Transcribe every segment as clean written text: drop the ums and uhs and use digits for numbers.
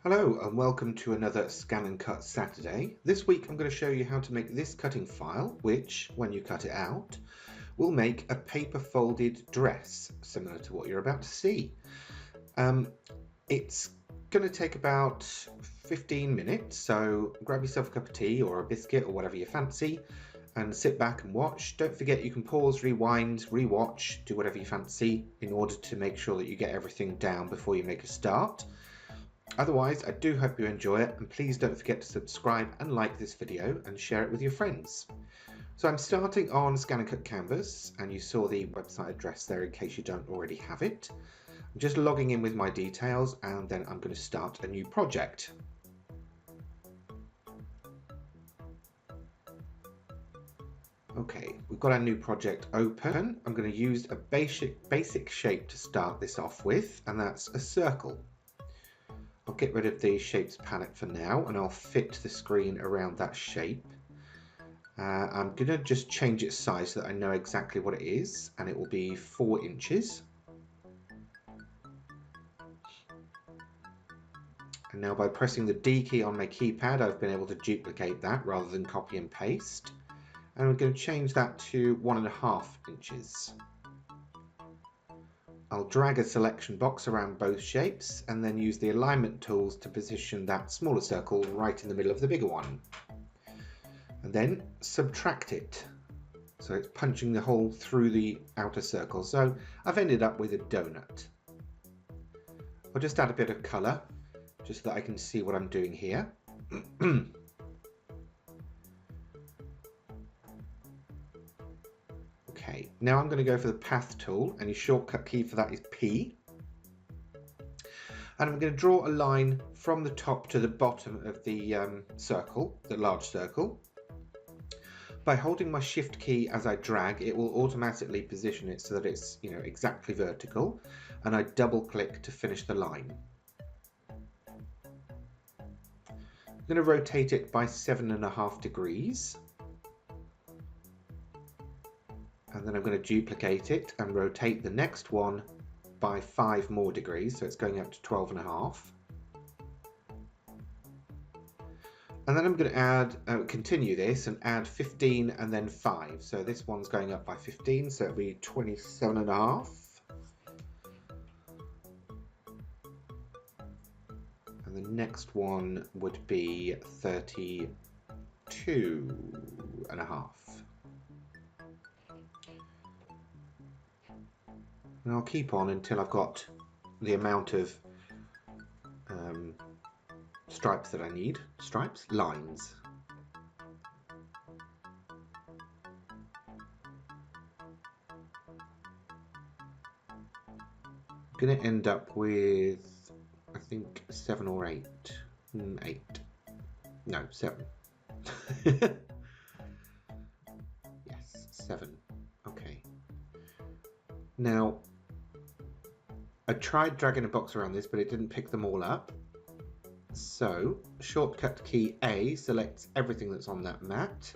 Hello and welcome to another Scan and Cut Saturday. This week I'm going to show you how to make this cutting file, which, when you cut it out, will make a paper folded dress, similar to what you're about to see. It's going to take about 15 minutes, so grab yourself a cup of tea or a biscuit or whatever you fancy and sit back and watch. Don't forget you can pause, rewind, rewatch, do whatever you fancy in order to make sure that you get everything down before you make a start. Otherwise, I do hope you enjoy it, and please don't forget to subscribe and like this video and share it with your friends. So I'm starting on Scan and Cut Canvas, and you saw the website address there in case you don't already have it. I'm just logging in with my details, and then I'm going to start a new project. Okay, we've got our new project open. I'm going to use a basic shape to start this off with, and that's a circle. I'll get rid of the shapes palette for now and I'll fit the screen around that shape. I'm going to just change its size so that I know exactly what it is, and it will be 4 inches. And now by pressing the D key on my keypad, I've been able to duplicate that rather than copy and paste. And I'm going to change that to 1.5 inches. I'll drag a selection box around both shapes and then use the alignment tools to position that smaller circle right in the middle of the bigger one. And then subtract it. So it's punching the hole through the outer circle. So I've ended up with a donut. I'll just add a bit of colour just so that I can see what I'm doing here. Okay, now I'm going to go for the path tool, and your shortcut key for that is P. And I'm going to draw a line from the top to the bottom of the circle, the large circle. By holding my shift key as I drag, it will automatically position it so that it's exactly vertical, and I double click to finish the line. I'm going to rotate it by 7.5 degrees. And then I'm going to duplicate it and rotate the next one by 5 more degrees, so it's going up to 12.5. And then I'm going to add, continue this and add 15 and then 5. So this one's going up by 15, so it'll be 27.5. And the next one would be 32.5. And I'll keep on until I've got the amount of stripes that I need. Lines. I'm going to end up with, I think, 7 or 8. 8. No, 7. Yes, 7. Okay. Now, I tried dragging a box around this, but it didn't pick them all up. So, shortcut key A selects everything that's on that mat.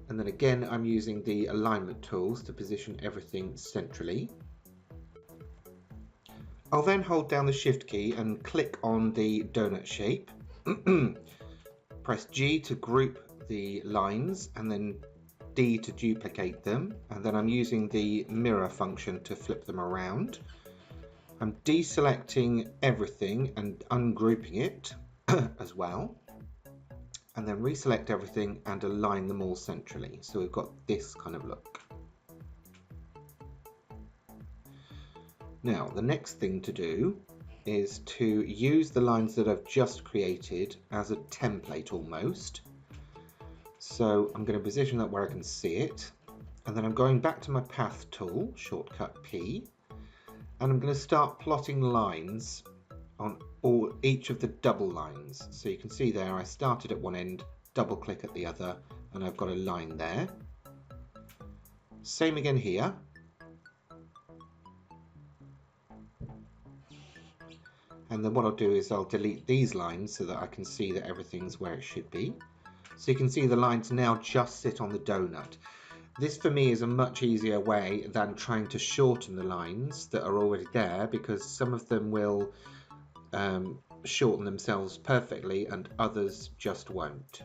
And then again, I'm using the alignment tools to position everything centrally. I'll then hold down the shift key and click on the donut shape. Press G to group the lines and then D to duplicate them, and then I'm using the mirror function to flip them around. I'm deselecting everything and ungrouping it as well, and then reselect everything and align them all centrally, so we've got this kind of look. Now the next thing to do is to use the lines that I've just created as a template almost. So I'm going to position that where I can see it, and then I'm going back to my path tool, shortcut P, and I'm going to start plotting lines on each of the double lines. So you can see there I started at one end, double click at the other, and I've got a line there. Same again here. And then what I'll do is I'll delete these lines so that I can see that everything's where it should be. So you can see the lines now just sit on the donut. This for me is a much easier way than trying to shorten the lines that are already there, because some of them will shorten themselves perfectly and others just won't.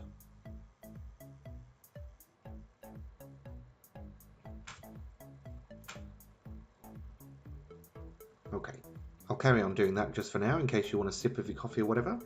Okay, I'll carry on doing that just for now in case you want a sip of your coffee or whatever.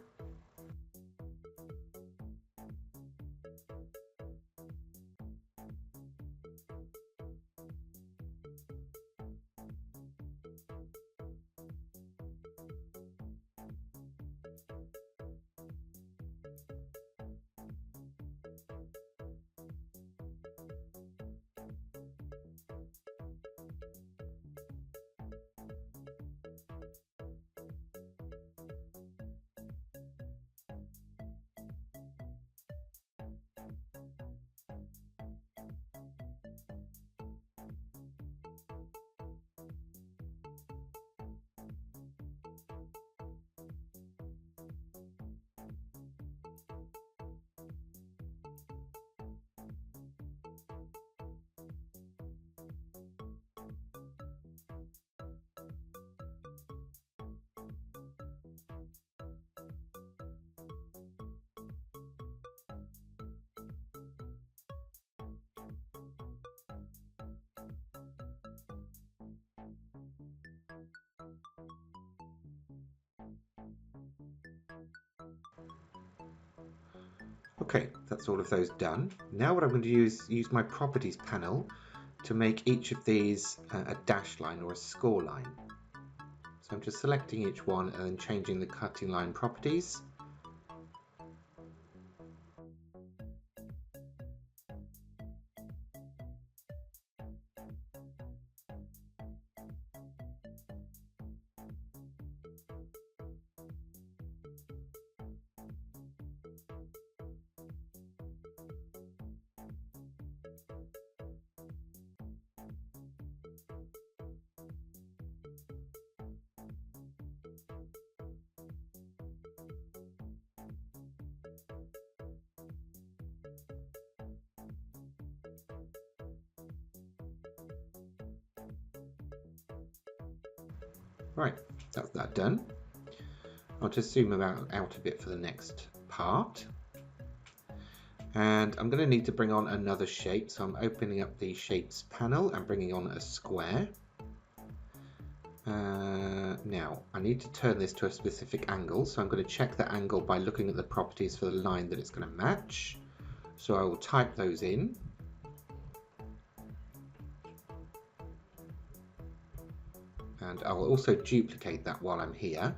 Okay, that's all of those done. Now what I'm going to use my properties panel to make each of these a dash line or a score line. So I'm just selecting each one and then changing the cutting line properties. Right, that's that done. I'll just zoom out a bit for the next part. And I'm going to need to bring on another shape, so I'm opening up the shapes panel and bringing on a square. Now I need to turn this to a specific angle, so I'm going to check the angle by looking at the properties for the line that it's going to match. So I will type those in. And I will also duplicate that while I'm here.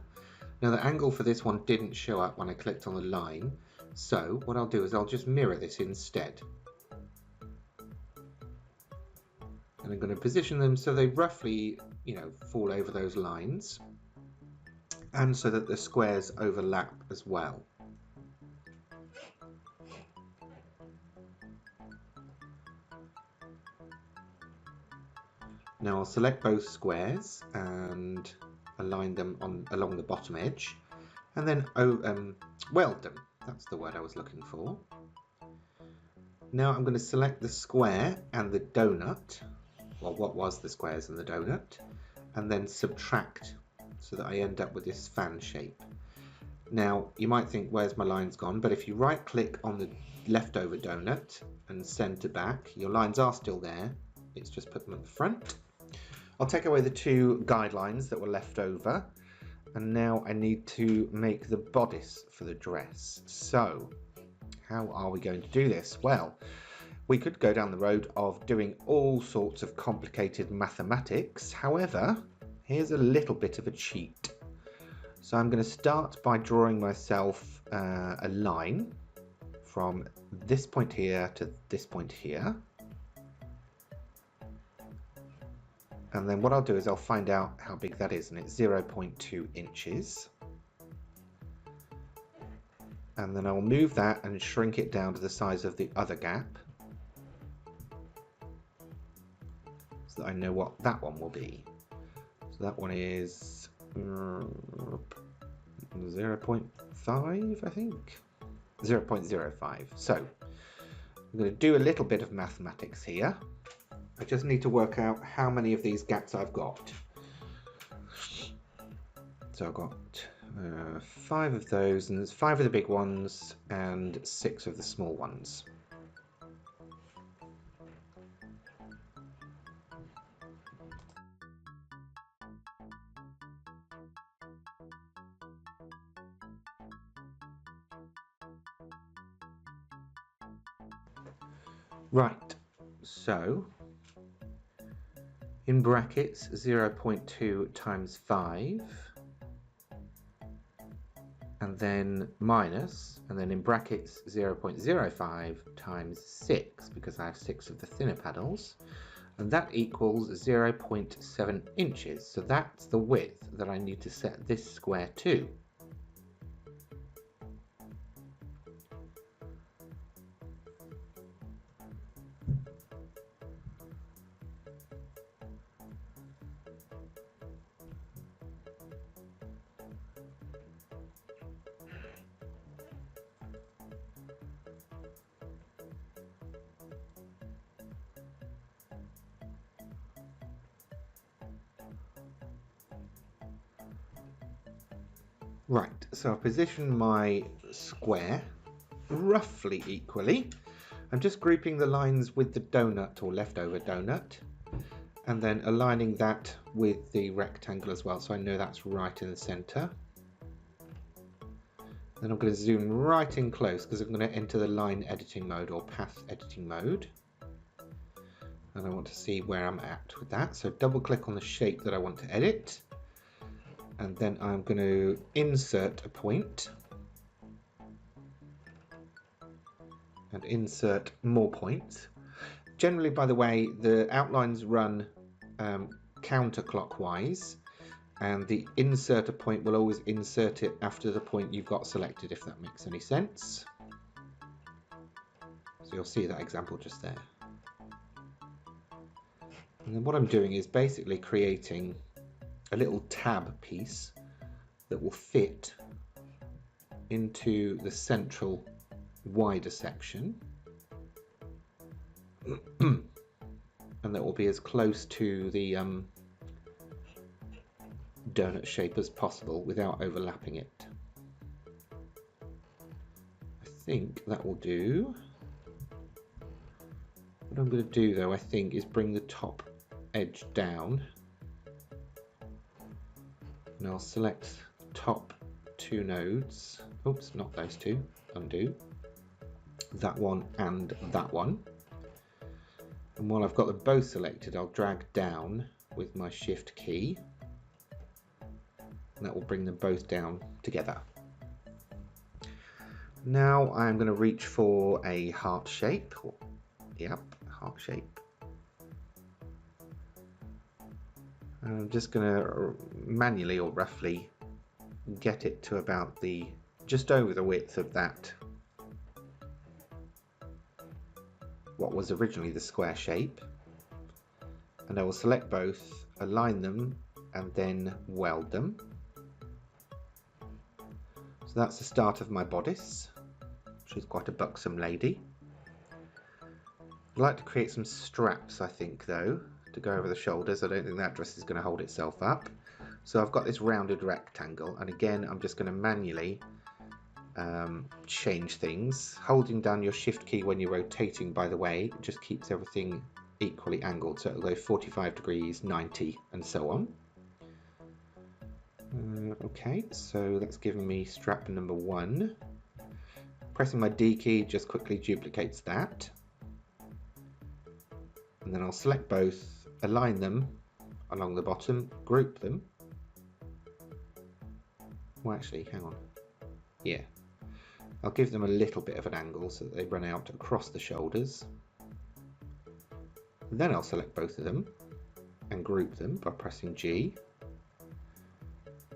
Now the angle for this one didn't show up when I clicked on the line, so what I'll do is I'll just mirror this instead. And I'm going to position them so they roughly, fall over those lines, and so that the squares overlap as well. Now I'll select both squares and align them along the bottom edge, and then weld them. That's the word I was looking for. Now I'm going to select the square and the donut, well, what was the squares and the donut, and then subtract so that I end up with this fan shape. Now you might think, where's my lines gone? But if you right click on the leftover donut and send to back, your lines are still there. It's just put them at the front. I'll take away the two guidelines that were left over, and now I need to make the bodice for the dress. So how are we going to do this? Well, we could go down the road of doing all sorts of complicated mathematics. However, here's a little bit of a cheat. So I'm going to start by drawing myself a line from this point here to this point here. And then what I'll do is I'll find out how big that is, and it's 0.2 inches. And then I'll move that and shrink it down to the size of the other gap, so that I know what that one will be. So that one is 0.5, I think. 0.05. So I'm going to do a little bit of mathematics here. I just need to work out how many of these gaps I've got. So I've got 5 of those, and there's 5 of the big ones and 6 of the small ones. Right, so in brackets 0.2 times 5, and then minus, and then in brackets 0.05 times 6, because I have 6 of the thinner paddles, and that equals 0.7 inches. So that's the width that I need to set this square to. Right, so I've positioned my square roughly equally. I'm just grouping the lines with the donut or leftover donut, and then aligning that with the rectangle as well, so I know that's right in the center. Then I'm going to zoom right in close because I'm going to enter the line editing mode or path editing mode, and I want to see where I'm at with that. So double click on the shape that I want to edit, and then I'm going to insert a point and insert more points. Generally, by the way, the outlines run counterclockwise, and the inserter point will always insert it after the point you've got selected, if that makes any sense. So you'll see that example just there. And then what I'm doing is basically creating a little tab piece that will fit into the central wider section, and that will be as close to the donut shape as possible without overlapping it. I think that will do. What I'm going to do though, I think, is bring the top edge down, and I'll select top 2 nodes. Oops, not those 2, undo. That one and that one. And while I've got them both selected, I'll drag down with my shift key, and that will bring them both down together. Now I'm going to reach for a heart shape. Yep, heart shape. And I'm just going to manually or roughly get it to about just over the width of that, what was originally the square shape, and I will select both, align them, and then weld them. So that's the start of my bodice. She's quite a buxom lady. I'd like to create some straps, I think, though, to go over the shoulders. I don't think that dress is going to hold itself up. So I've got this rounded rectangle, and again I'm just going to manually change things. Holding down your shift key when you're rotating, by the way, just keeps everything equally angled, so it'll go 45 degrees, 90, and so on. Okay, so that's given me strap number 1. Pressing my D key just quickly duplicates that, and then I'll select both, align them along the bottom, group them. Well, actually, hang on. Yeah, I'll give them a little bit of an angle so that they run out across the shoulders. And then I'll select both of them and group them by pressing G.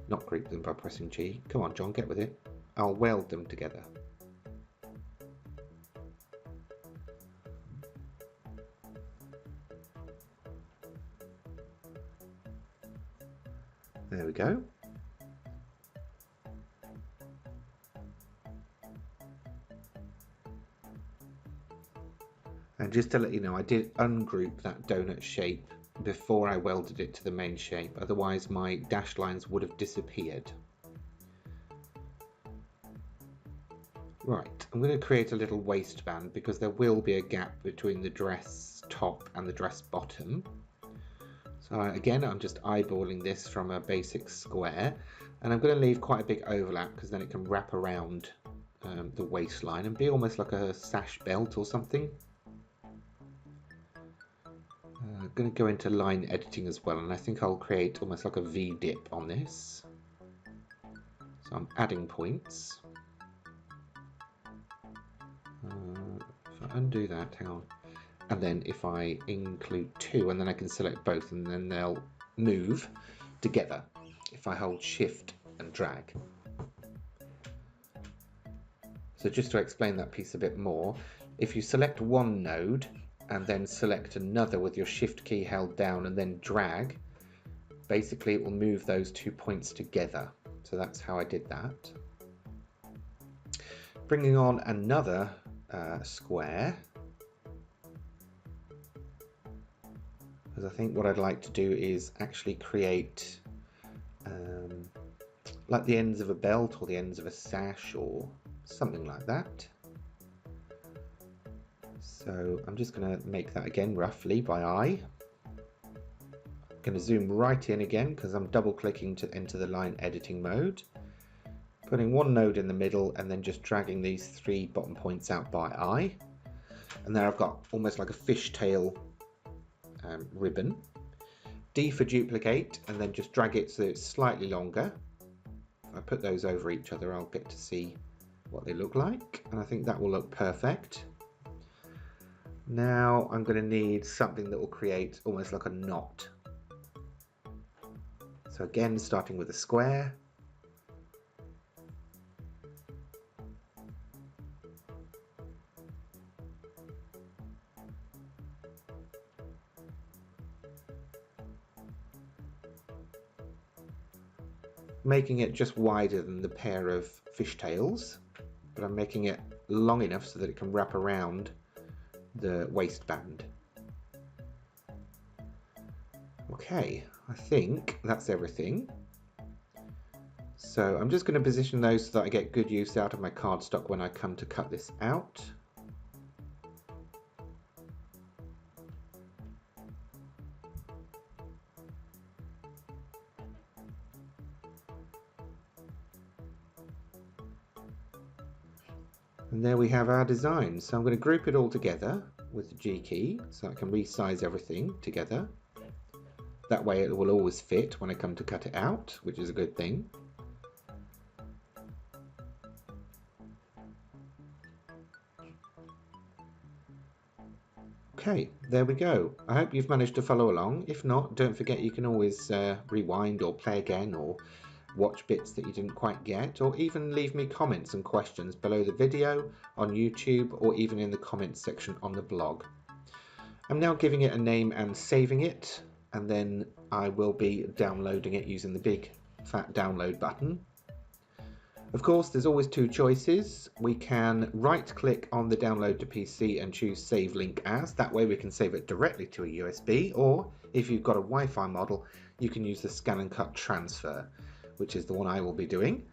Not group them by pressing G. Come on, John, get with it. I'll weld them together. There we go. And just to let you know, I did ungroup that donut shape before I welded it to the main shape, otherwise my dashed lines would have disappeared. Right, I'm going to create a little waistband because there will be a gap between the dress top and the dress bottom. So again, I'm just eyeballing this from a basic square, and I'm going to leave quite a big overlap because then it can wrap around the waistline and be almost like a sash belt or something. I'm going to go into line editing as well, and I think I'll create almost like a V-dip on this. So I'm adding points. If I undo that, hang on. And then if I include 2, and then I can select both, and then they'll move together if I hold shift and drag. So just to explain that piece a bit more, if you select one node and then select another with your shift key held down and then drag, basically it will move those 2 points together. So that's how I did that. Bringing on another square, because I think what I'd like to do is actually create like the ends of a belt or the ends of a sash or something like that. So I'm just going to make that again roughly by eye. I'm going to zoom right in again because I'm double clicking to enter the line editing mode, putting one node in the middle and then just dragging these 3 bottom points out by eye. And there I've got almost like a fishtail ribbon. D for duplicate, and then just drag it so it's slightly longer. If I put those over each other, I'll get to see what they look like, and I think that will look perfect. Now I'm going to need something that will create almost like a knot. So again, starting with a square. Making it just wider than the pair of fishtails, but I'm making it long enough so that it can wrap around the waistband. Okay, I think that's everything. So I'm just going to position those so that I get good use out of my cardstock when I come to cut this out. And there we have our design. So I'm going to group it all together with the G key so I can resize everything together. That way it will always fit when I come to cut it out, which is a good thing. Okay, there we go. I hope you've managed to follow along. If not, don't forget you can always rewind or play again or watch bits that you didn't quite get, or even leave me comments and questions below the video on YouTube or even in the comments section on the blog. I'm now giving it a name and saving it, and then I will be downloading it using the big fat download button. Of course, there's always 2 choices. We can right click on the download to PC and choose save link as. That way we can save it directly to a USB, or if you've got a Wi-Fi model, you can use the scan and cut transfer, which is the one I will be doing.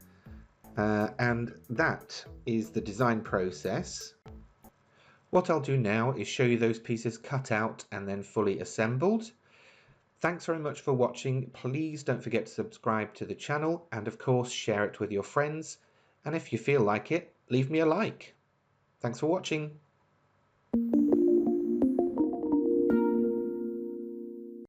And that is the design process. What I'll do now is show you those pieces cut out and then fully assembled. Thanks very much for watching. Please don't forget to subscribe to the channel and of course share it with your friends. And if you feel like it, leave me a like. Thanks for watching.